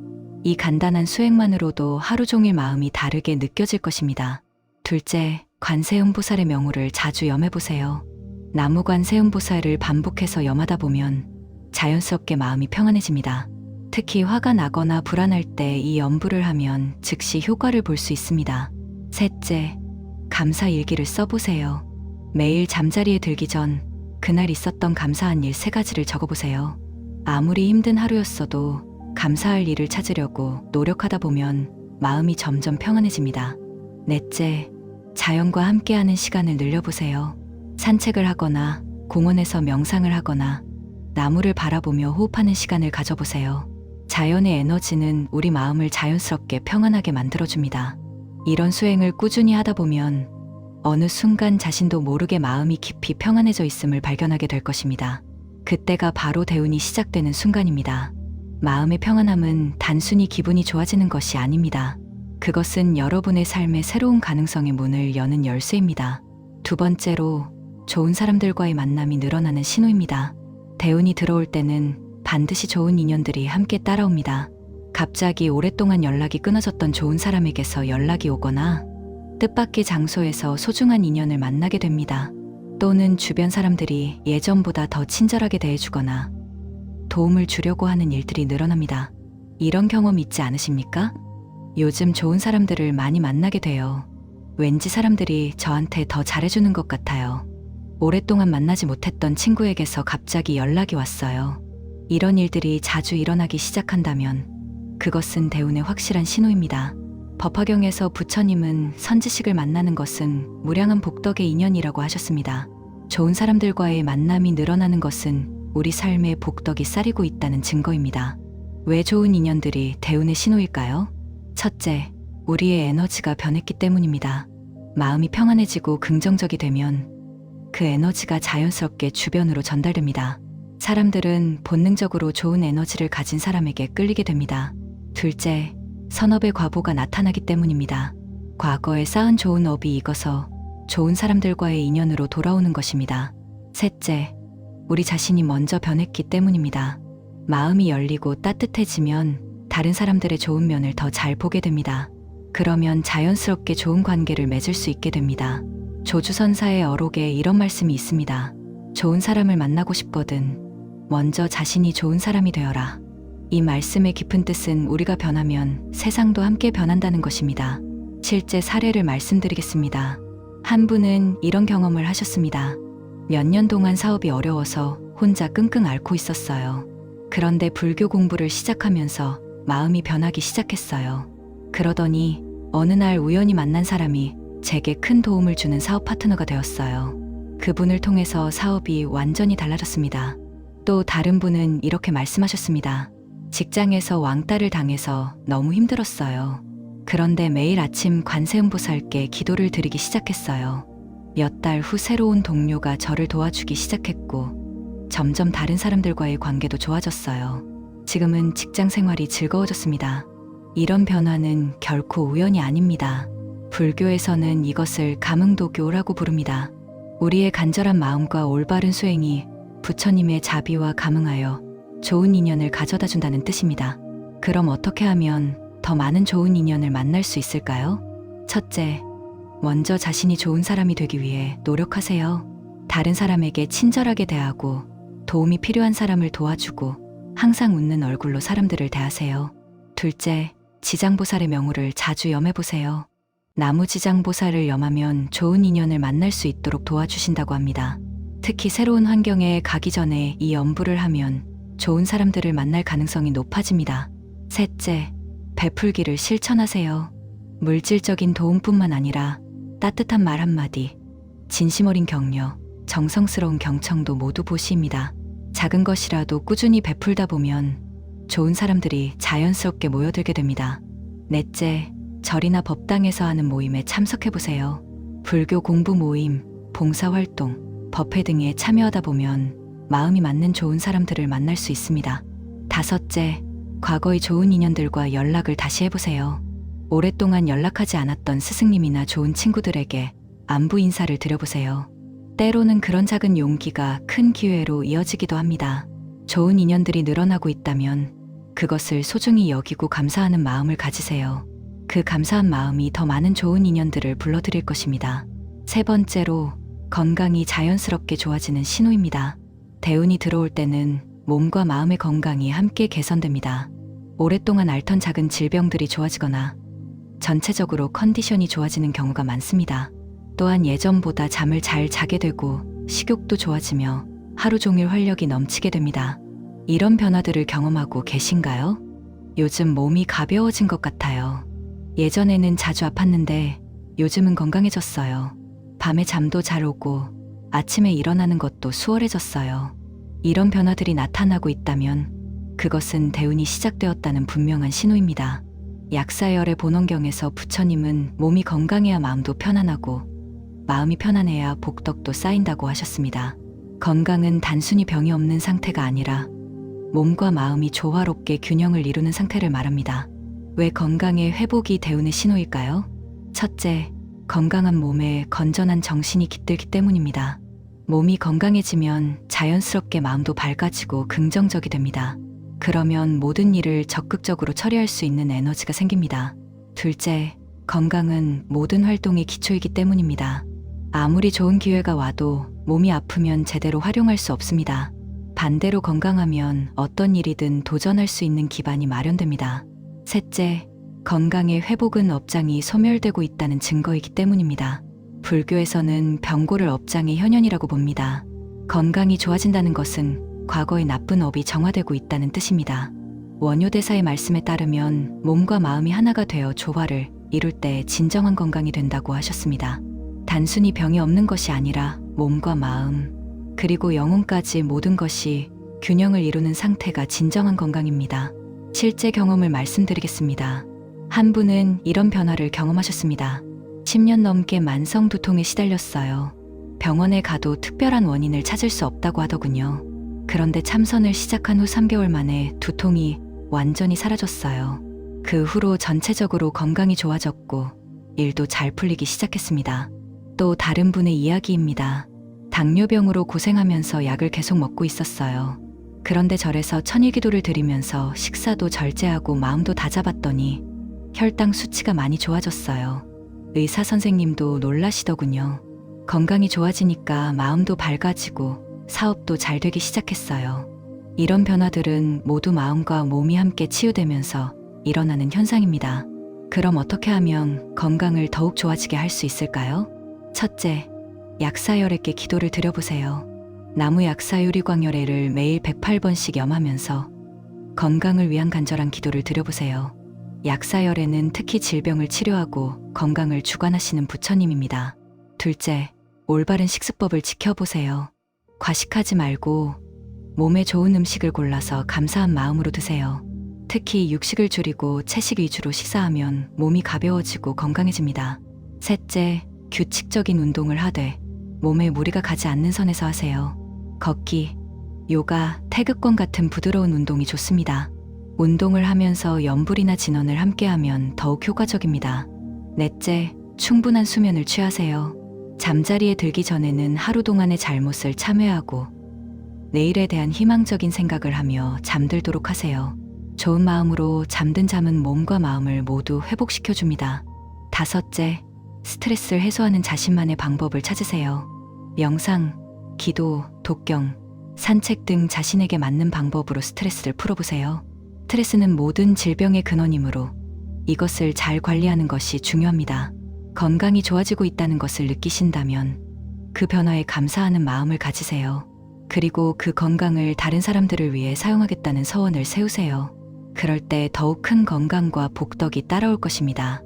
이 간단한 수행만으로도 하루 종일 마음이 다르게 느껴질 것입니다. 둘째, 관세음보살의 명호를 자주 염해보세요. 나무관세음보살을 반복해서 염하다 보면 자연스럽게 마음이 평안해집니다. 특히 화가 나거나 불안할 때 이 염불을 하면 즉시 효과를 볼 수 있습니다. 셋째, 감사 일기를 써보세요. 매일 잠자리에 들기 전 그날 있었던 감사한 일 3가지를 적어보세요. 아무리 힘든 하루였어도 감사할 일을 찾으려고 노력하다 보면 마음이 점점 평안해집니다. 넷째, 자연과 함께하는 시간을 늘려보세요. 산책을 하거나 공원에서 명상을 하거나 나무를 바라보며 호흡하는 시간을 가져보세요. 자연의 에너지는 우리 마음을 자연스럽게 평안하게 만들어줍니다. 이런 수행을 꾸준히 하다 보면 어느 순간 자신도 모르게 마음이 깊이 평안해져 있음을 발견하게 될 것입니다. 그때가 바로 대운이 시작되는 순간입니다. 마음의 평안함은 단순히 기분이 좋아지는 것이 아닙니다. 그것은 여러분의 삶의 새로운 가능성의 문을 여는 열쇠입니다. 두 번째로, 좋은 사람들과의 만남이 늘어나는 신호입니다. 대운이 들어올 때는 반드시 좋은 인연들이 함께 따라옵니다. 갑자기 오랫동안 연락이 끊어졌던 좋은 사람에게서 연락이 오거나 뜻밖의 장소에서 소중한 인연을 만나게 됩니다. 또는 주변 사람들이 예전보다 더 친절하게 대해주거나 도움을 주려고 하는 일들이 늘어납니다. 이런 경험 있지 않으십니까? 요즘 좋은 사람들을 많이 만나게 돼요. 왠지 사람들이 저한테 더 잘해주는 것 같아요. 오랫동안 만나지 못했던 친구에게서 갑자기 연락이 왔어요. 이런 일들이 자주 일어나기 시작한다면 그것은 대운의 확실한 신호입니다. 법화경에서 부처님은 선지식을 만나는 것은 무량한 복덕의 인연이라고 하셨습니다. 좋은 사람들과의 만남이 늘어나는 것은 우리 삶에 복덕이 쌓이고 있다는 증거입니다. 왜 좋은 인연들이 대운의 신호일까요? 첫째, 우리의 에너지가 변했기 때문입니다. 마음이 평안해지고 긍정적이 되면 그 에너지가 자연스럽게 주변으로 전달됩니다. 사람들은 본능적으로 좋은 에너지를 가진 사람에게 끌리게 됩니다. 둘째, 선업의 과보가 나타나기 때문입니다. 과거에 쌓은 좋은 업이 익어서 좋은 사람들과의 인연으로 돌아오는 것입니다. 셋째, 우리 자신이 먼저 변했기 때문입니다. 마음이 열리고 따뜻해지면 다른 사람들의 좋은 면을 더 잘 보게 됩니다. 그러면 자연스럽게 좋은 관계를 맺을 수 있게 됩니다. 조주선사의 어록에 이런 말씀이 있습니다. 좋은 사람을 만나고 싶거든 먼저 자신이 좋은 사람이 되어라. 이 말씀의 깊은 뜻은 우리가 변하면 세상도 함께 변한다는 것입니다. 실제 사례를 말씀드리겠습니다. 한 분은 이런 경험을 하셨습니다. 몇 년 동안 사업이 어려워서 혼자 끙끙 앓고 있었어요. 그런데 불교 공부를 시작하면서 마음이 변하기 시작했어요. 그러더니 어느 날 우연히 만난 사람이 제게 큰 도움을 주는 사업 파트너가 되었어요. 그분을 통해서 사업이 완전히 달라졌습니다. 또 다른 분은 이렇게 말씀하셨습니다. 직장에서 왕따를 당해서 너무 힘들었어요. 그런데 매일 아침 관세음보살께 기도를 드리기 시작했어요. 몇 달 후 새로운 동료가 저를 도와주기 시작했고 점점 다른 사람들과의 관계도 좋아졌어요. 지금은 직장 생활이 즐거워졌습니다. 이런 변화는 결코 우연이 아닙니다. 불교에서는 이것을 감응도교라고 부릅니다. 우리의 간절한 마음과 올바른 수행이 부처님의 자비와 감응하여 좋은 인연을 가져다 준다는 뜻입니다. 그럼 어떻게 하면 더 많은 좋은 인연을 만날 수 있을까요? 첫째, 먼저 자신이 좋은 사람이 되기 위해 노력하세요. 다른 사람에게 친절하게 대하고 도움이 필요한 사람을 도와주고 항상 웃는 얼굴로 사람들을 대하세요. 둘째, 지장보살의 명호를 자주 염해보세요. 나무지장보살을 염하면 좋은 인연을 만날 수 있도록 도와주신다고 합니다. 특히 새로운 환경에 가기 전에 이 염불을 하면 좋은 사람들을 만날 가능성이 높아집니다. 셋째, 베풀기를 실천하세요. 물질적인 도움뿐만 아니라 따뜻한 말 한마디, 진심 어린 격려, 정성스러운 경청도 모두 보시입니다. 작은 것이라도 꾸준히 베풀다 보면 좋은 사람들이 자연스럽게 모여들게 됩니다. 넷째, 절이나 법당에서 하는 모임에 참석해보세요. 불교 공부 모임, 봉사활동, 법회 등에 참여하다 보면 마음이 맞는 좋은 사람들을 만날 수 있습니다. 다섯째, 과거의 좋은 인연들과 연락을 다시 해보세요. 오랫동안 연락하지 않았던 스승님이나 좋은 친구들에게 안부 인사를 드려보세요. 때로는 그런 작은 용기가 큰 기회로 이어지기도 합니다. 좋은 인연들이 늘어나고 있다면 그것을 소중히 여기고 감사하는 마음을 가지세요. 그 감사한 마음이 더 많은 좋은 인연들을 불러들일 것입니다. 세 번째로, 건강이 자연스럽게 좋아지는 신호입니다. 대운이 들어올 때는 몸과 마음의 건강이 함께 개선됩니다. 오랫동안 앓던 작은 질병들이 좋아지거나 전체적으로 컨디션이 좋아지는 경우가 많습니다. 또한 예전보다 잠을 잘 자게 되고 식욕도 좋아지며 하루 종일 활력이 넘치게 됩니다. 이런 변화들을 경험하고 계신가요? 요즘 몸이 가벼워진 것 같아요. 예전에는 자주 아팠는데 요즘은 건강해졌어요. 밤에 잠도 잘 오고 아침에 일어나는 것도 수월해졌어요. 이런 변화들이 나타나고 있다면 그것은 대운이 시작되었다는 분명한 신호입니다. 약사열의 본원경에서 부처님은 몸이 건강해야 마음도 편안하고 마음이 편안해야 복덕도 쌓인다고 하셨습니다. 건강은 단순히 병이 없는 상태가 아니라 몸과 마음이 조화롭게 균형을 이루는 상태를 말합니다. 왜 건강의 회복이 대운의 신호일까요? 첫째, 건강한 몸에 건전한 정신이 깃들기 때문입니다. 몸이 건강해지면 자연스럽게 마음도 밝아지고 긍정적이 됩니다. 그러면 모든 일을 적극적으로 처리할 수 있는 에너지가 생깁니다. 둘째, 건강은 모든 활동의 기초이기 때문입니다. 아무리 좋은 기회가 와도 몸이 아프면 제대로 활용할 수 없습니다. 반대로 건강하면 어떤 일이든 도전할 수 있는 기반이 마련됩니다. 셋째, 건강의 회복은 업장이 소멸되고 있다는 증거이기 때문입니다. 불교에서는 병고를 업장의 현현이라고 봅니다. 건강이 좋아진다는 것은 과거의 나쁜 업이 정화되고 있다는 뜻입니다. 원효대사의 말씀에 따르면 몸과 마음이 하나가 되어 조화를 이룰 때 진정한 건강이 된다고 하셨습니다. 단순히 병이 없는 것이 아니라 몸과 마음, 그리고 영혼까지 모든 것이 균형을 이루는 상태가 진정한 건강입니다. 실제 경험을 말씀드리겠습니다. 한 분은 이런 변화를 경험하셨습니다. 10년 넘게 만성 두통에 시달렸어요. 병원에 가도 특별한 원인을 찾을 수 없다고 하더군요. 그런데 참선을 시작한 후 3개월 만에 두통이 완전히 사라졌어요. 그 후로 전체적으로 건강이 좋아졌고 일도 잘 풀리기 시작했습니다. 또 다른 분의 이야기입니다. 당뇨병으로 고생하면서 약을 계속 먹고 있었어요. 그런데 절에서 천일기도를 드리면서 식사도 절제하고 마음도 다잡았더니 혈당 수치가 많이 좋아졌어요. 의사 선생님도 놀라시더군요. 건강이 좋아지니까 마음도 밝아지고 사업도 잘 되기 시작했어요. 이런 변화들은 모두 마음과 몸이 함께 치유되면서 일어나는 현상입니다. 그럼 어떻게 하면 건강을 더욱 좋아지게 할 수 있을까요? 첫째, 약사열애께 기도를 드려보세요. 나무 약사 유리광열애를 매일 108번씩 염하면서 건강을 위한 간절한 기도를 드려보세요. 약사열애는 특히 질병을 치료하고 건강을 주관하시는 부처님입니다. 둘째, 올바른 식습법을 지켜보세요. 과식하지 말고 몸에 좋은 음식을 골라서 감사한 마음으로 드세요. 특히 육식을 줄이고 채식 위주로 식사하면 몸이 가벼워지고 건강해집니다. 셋째, 규칙적인 운동을 하되 몸에 무리가 가지 않는 선에서 하세요. 걷기, 요가, 태극권 같은 부드러운 운동이 좋습니다. 운동을 하면서 염불이나 진원을 함께하면 더욱 효과적입니다. 넷째, 충분한 수면을 취하세요. 잠자리에 들기 전에는 하루 동안의 잘못을 참회하고 내일에 대한 희망적인 생각을 하며 잠들도록 하세요. 좋은 마음으로 잠든 잠은 몸과 마음을 모두 회복시켜줍니다. 다섯째, 스트레스를 해소하는 자신만의 방법을 찾으세요. 명상, 기도, 독경, 산책 등 자신에게 맞는 방법으로 스트레스를 풀어보세요. 스트레스는 모든 질병의 근원이므로 이것을 잘 관리하는 것이 중요합니다. 건강이 좋아지고 있다는 것을 느끼신다면 그 변화에 감사하는 마음을 가지세요. 그리고 그 건강을 다른 사람들을 위해 사용하겠다는 서원을 세우세요. 그럴 때 더욱 큰 건강과 복덕이 따라올 것입니다.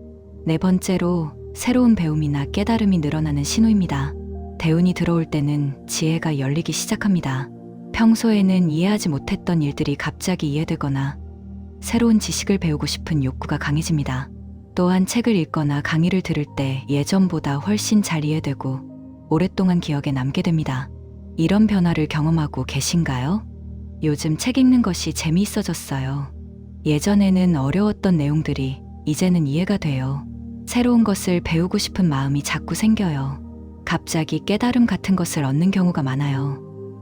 네 번째로, 새로운 배움이나 깨달음이 늘어나는 신호입니다. 대운이 들어올 때는 지혜가 열리기 시작합니다. 평소에는 이해하지 못했던 일들이 갑자기 이해되거나 새로운 지식을 배우고 싶은 욕구가 강해집니다. 또한 책을 읽거나 강의를 들을 때 예전보다 훨씬 잘 이해되고 오랫동안 기억에 남게 됩니다. 이런 변화를 경험하고 계신가요? 요즘 책 읽는 것이 재미있어졌어요. 예전에는 어려웠던 내용들이 이제는 이해가 돼요. 새로운 것을 배우고 싶은 마음이 자꾸 생겨요. 갑자기 깨달음 같은 것을 얻는 경우가 많아요.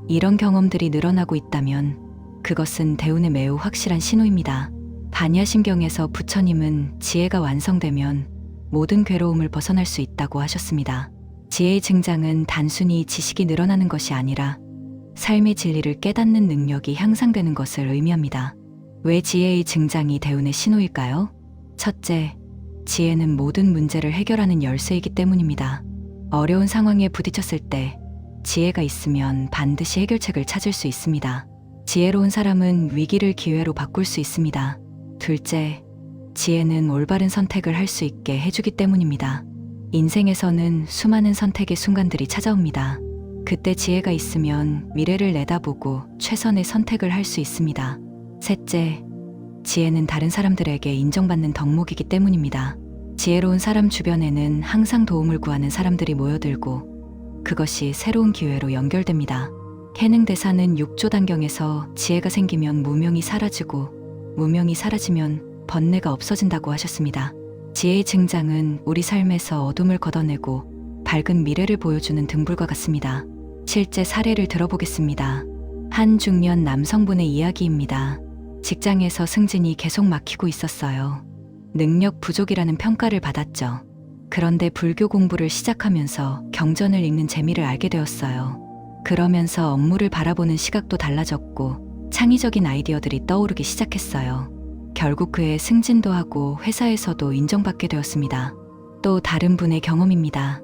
이런 경험들이 늘어나고 있다면 그것은 대운의 매우 확실한 신호입니다. 반야심경에서 부처님은 지혜가 완성되면 모든 괴로움을 벗어날 수 있다고 하셨습니다. 지혜의 증장은 단순히 지식이 늘어나는 것이 아니라 삶의 진리를 깨닫는 능력이 향상되는 것을 의미합니다. 왜 지혜의 증장이 대운의 신호일까요? 첫째, 지혜는 모든 문제를 해결하는 열쇠이기 때문입니다. 어려운 상황에 부딪혔을 때 지혜가 있으면 반드시 해결책을 찾을 수 있습니다. 지혜로운 사람은 위기를 기회로 바꿀 수 있습니다. 둘째, 지혜는 올바른 선택을 할 수 있게 해주기 때문입니다. 인생에서는 수많은 선택의 순간들이 찾아옵니다. 그때 지혜가 있으면 미래를 내다보고 최선의 선택을 할 수 있습니다. 셋째, 지혜는 다른 사람들에게 인정받는 덕목이기 때문입니다. 지혜로운 사람 주변에는 항상 도움을 구하는 사람들이 모여들고 그것이 새로운 기회로 연결됩니다. 해능대사는 6조단경에서 지혜가 생기면 무명이 사라지고 무명이 사라지면 번뇌가 없어진다고 하셨습니다. 지혜의 증장은 우리 삶에서 어둠을 걷어내고 밝은 미래를 보여주는 등불과 같습니다. 실제 사례를 들어보겠습니다. 한 중년 남성분의 이야기입니다. 직장에서 승진이 계속 막히고 있었어요. 능력 부족이라는 평가를 받았죠. 그런데 불교 공부를 시작하면서 경전을 읽는 재미를 알게 되었어요. 그러면서 업무를 바라보는 시각도 달라졌고 창의적인 아이디어들이 떠오르기 시작했어요. 결국 그의 승진도 하고 회사에서도 인정받게 되었습니다. 또 다른 분의 경험입니다.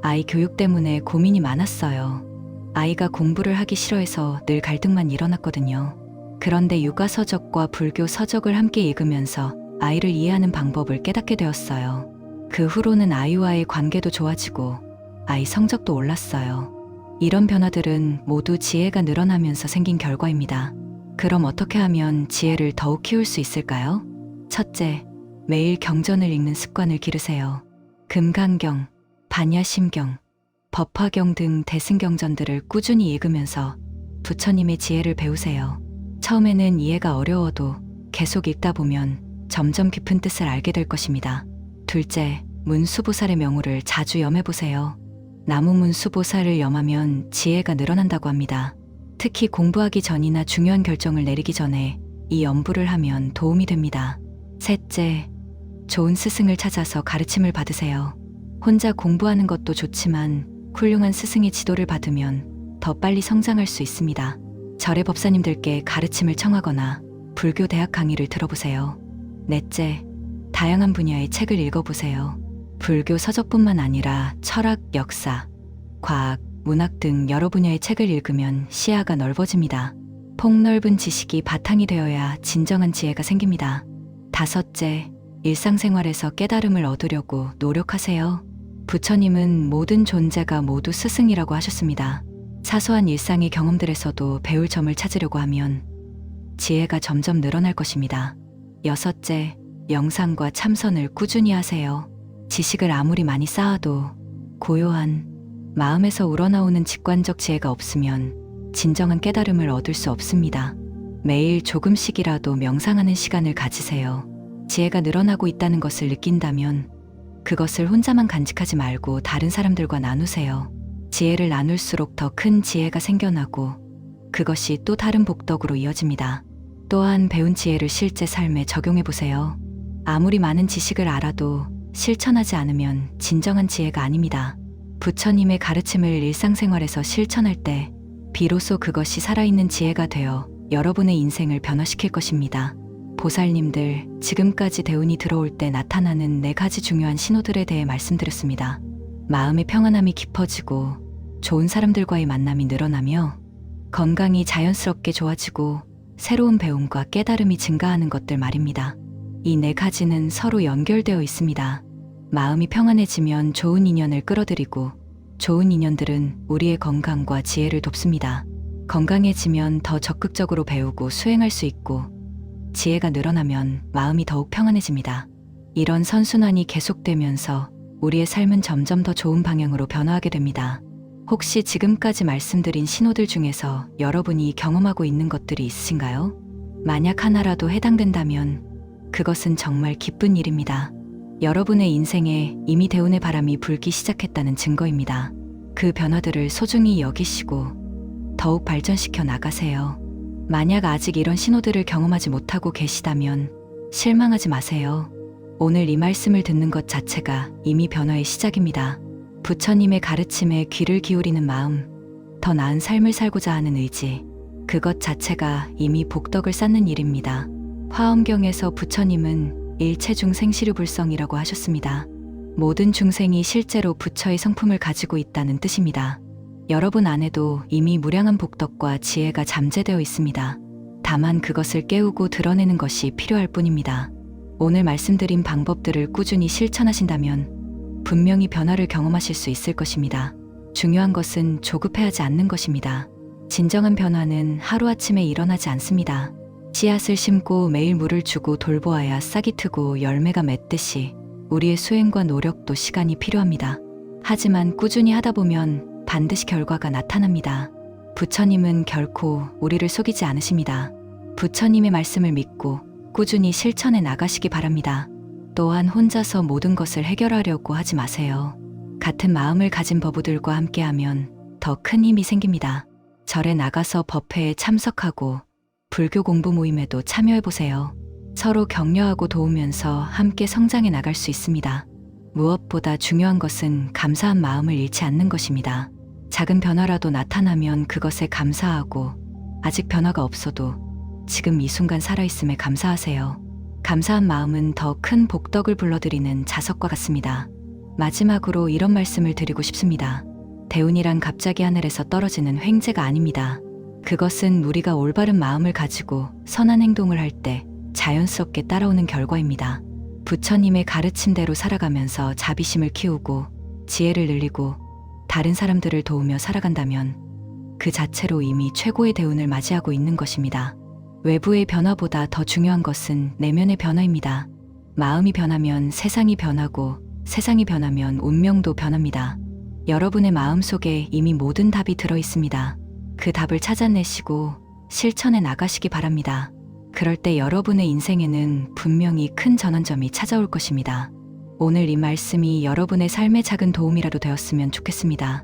아이 교육 때문에 고민이 많았어요. 아이가 공부를 하기 싫어해서 늘 갈등만 일어났거든요. 그런데 육아 서적과 불교 서적을 함께 읽으면서 아이를 이해하는 방법을 깨닫게 되었어요. 그 후로는 아이와의 관계도 좋아지고 아이 성적도 올랐어요. 이런 변화들은 모두 지혜가 늘어나면서 생긴 결과입니다. 그럼 어떻게 하면 지혜를 더욱 키울 수 있을까요? 첫째, 매일 경전을 읽는 습관을 기르세요. 금강경, 반야심경, 법화경 등 대승경전들을 꾸준히 읽으면서 부처님의 지혜를 배우세요. 처음에는 이해가 어려워도 계속 읽다 보면 점점 깊은 뜻을 알게 될 것입니다. 둘째, 문수보살의 명호를 자주 염해보세요. 나무문수보살을 염하면 지혜가 늘어난다고 합니다. 특히 공부하기 전이나 중요한 결정을 내리기 전에 이 염불을 하면 도움이 됩니다. 셋째, 좋은 스승을 찾아서 가르침을 받으세요. 혼자 공부하는 것도 좋지만 훌륭한 스승의 지도를 받으면 더 빨리 성장할 수 있습니다. 절의 법사님들께 가르침을 청하거나 불교 대학 강의를 들어보세요. 넷째, 다양한 분야의 책을 읽어보세요. 불교 서적뿐만 아니라 철학, 역사, 과학, 문학 등 여러 분야의 책을 읽으면 시야가 넓어집니다. 폭넓은 지식이 바탕이 되어야 진정한 지혜가 생깁니다. 다섯째, 일상생활에서 깨달음을 얻으려고 노력하세요. 부처님은 모든 존재가 모두 스승이라고 하셨습니다. 사소한 일상의 경험들에서도 배울 점을 찾으려고 하면 지혜가 점점 늘어날 것입니다. 여섯째, 명상과 참선을 꾸준히 하세요. 지식을 아무리 많이 쌓아도 고요한 마음에서 우러나오는 직관적 지혜가 없으면 진정한 깨달음을 얻을 수 없습니다. 매일 조금씩이라도 명상하는 시간을 가지세요. 지혜가 늘어나고 있다는 것을 느낀다면 그것을 혼자만 간직하지 말고 다른 사람들과 나누세요. 지혜를 나눌수록 더 큰 지혜가 생겨나고 그것이 또 다른 복덕으로 이어집니다. 또한 배운 지혜를 실제 삶에 적용해 보세요. 아무리 많은 지식을 알아도 실천하지 않으면 진정한 지혜가 아닙니다. 부처님의 가르침을 일상생활에서 실천할 때 비로소 그것이 살아있는 지혜가 되어 여러분의 인생을 변화시킬 것입니다. 보살님들, 지금까지 대운이 들어올 때 나타나는 4가지 중요한 신호들에 대해 말씀드렸습니다. 마음의 평안함이 깊어지고 좋은 사람들과의 만남이 늘어나며 건강이 자연스럽게 좋아지고 새로운 배움과 깨달음이 증가하는 것들 말입니다. 이 4가지는 서로 연결되어 있습니다. 마음이 평안해지면 좋은 인연을 끌어들이고 좋은 인연들은 우리의 건강과 지혜를 돕습니다. 건강해지면 더 적극적으로 배우고 수행할 수 있고 지혜가 늘어나면 마음이 더욱 평안해집니다. 이런 선순환이 계속되면서 우리의 삶은 점점 더 좋은 방향으로 변화하게 됩니다. 혹시 지금까지 말씀드린 신호들 중에서 여러분이 경험하고 있는 것들이 있으신가요? 만약 하나라도 해당된다면 그것은 정말 기쁜 일입니다. 여러분의 인생에 이미 대운의 바람이 불기 시작했다는 증거입니다. 그 변화들을 소중히 여기시고 더욱 발전시켜 나가세요. 만약 아직 이런 신호들을 경험하지 못하고 계시다면 실망하지 마세요. 오늘 이 말씀을 듣는 것 자체가 이미 변화의 시작입니다. 부처님의 가르침에 귀를 기울이는 마음, 더 나은 삶을 살고자 하는 의지, 그것 자체가 이미 복덕을 쌓는 일입니다. 화엄경에서 부처님은 일체중 생시류불성이라고 하셨습니다. 모든 중생이 실제로 부처의 성품을 가지고 있다는 뜻입니다. 여러분 안에도 이미 무량한 복덕과 지혜가 잠재되어 있습니다. 다만 그것을 깨우고 드러내는 것이 필요할 뿐입니다. 오늘 말씀드린 방법들을 꾸준히 실천하신다면 분명히 변화를 경험하실 수 있을 것입니다. 중요한 것은 조급해하지 않는 것입니다. 진정한 변화는 하루아침에 일어나지 않습니다. 씨앗을 심고 매일 물을 주고 돌보아야 싹이 트고 열매가 맺듯이 우리의 수행과 노력도 시간이 필요합니다. 하지만 꾸준히 하다 보면 반드시 결과가 나타납니다. 부처님은 결코 우리를 속이지 않으십니다. 부처님의 말씀을 믿고 꾸준히 실천해 나가시기 바랍니다. 또한 혼자서 모든 것을 해결하려고 하지 마세요. 같은 마음을 가진 버부들과 함께하면 더 큰 힘이 생깁니다. 절에 나가서 법회에 참석하고 불교 공부 모임에도 참여해보세요. 서로 격려하고 도우면서 함께 성장해 나갈 수 있습니다. 무엇보다 중요한 것은 감사한 마음을 잃지 않는 것입니다. 작은 변화라도 나타나면 그것에 감사하고 아직 변화가 없어도 지금 이 순간 살아있음에 감사하세요. 감사한 마음은 더 큰 복덕을 불러들이는 자석과 같습니다. 마지막으로 이런 말씀을 드리고 싶습니다. 대운이란 갑자기 하늘에서 떨어지는 횡재가 아닙니다. 그것은 우리가 올바른 마음을 가지고 선한 행동을 할 때 자연스럽게 따라오는 결과입니다. 부처님의 가르침대로 살아가면서 자비심을 키우고 지혜를 늘리고 다른 사람들을 도우며 살아간다면 그 자체로 이미 최고의 대운을 맞이하고 있는 것입니다. 외부의 변화보다 더 중요한 것은 내면의 변화입니다. 마음이 변하면 세상이 변하고 세상이 변하면 운명도 변합니다. 여러분의 마음 속에 이미 모든 답이 들어 있습니다. 그 답을 찾아내시고 실천해 나가시기 바랍니다. 그럴 때 여러분의 인생에는 분명히 큰 전환점이 찾아올 것입니다. 오늘 이 말씀이 여러분의 삶에 작은 도움이라도 되었으면 좋겠습니다.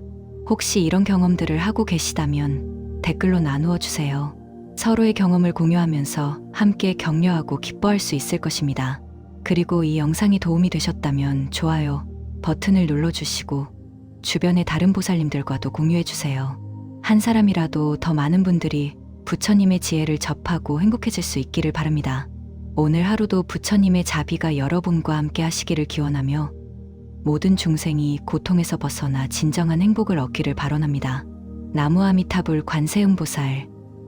혹시 이런 경험들을 하고 계시다면 댓글로 나누어 주세요. 서로의 경험을 공유하면서 함께 격려하고 기뻐할 수 있을 것입니다. 그리고 이 영상이 도움이 되셨다면 좋아요 버튼을 눌러주시고 주변의 다른 보살님들과도 공유해주세요. 한 사람이라도 더 많은 분들이 부처님의 지혜를 접하고 행복해질 수 있기를 바랍니다. 오늘 하루도 부처님의 자비가 여러분과 함께 하시기를 기원하며 모든 중생이 고통에서 벗어나 진정한 행복을 얻기를 발언합니다. 나무아미타불 관세음보살